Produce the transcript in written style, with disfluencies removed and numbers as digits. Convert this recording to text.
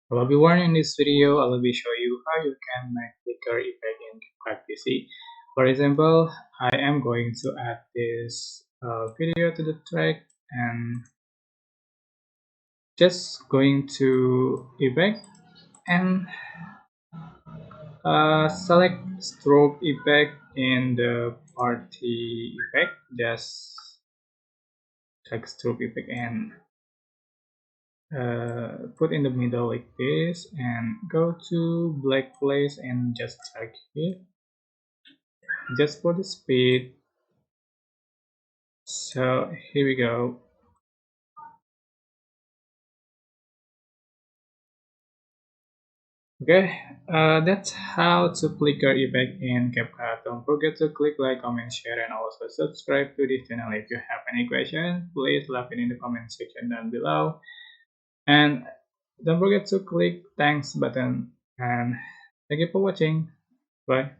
Hello everyone, in this video I will be show you how you can make flicker effect in CapCut PC. For example, I am going to add this video to the track and just going to effect and select strobe effect in the party effect. Just check strobe effect and put in the middle like this and go to black place and just check here just for the speed. So here we go. Okay, that's how to flicker effect in CapCut. Don't forget to click like, comment, share, and also subscribe to this channel. If you have any questions, please leave it in the comment section down below. And don't forget to click thanks button. And thank you for watching. Bye.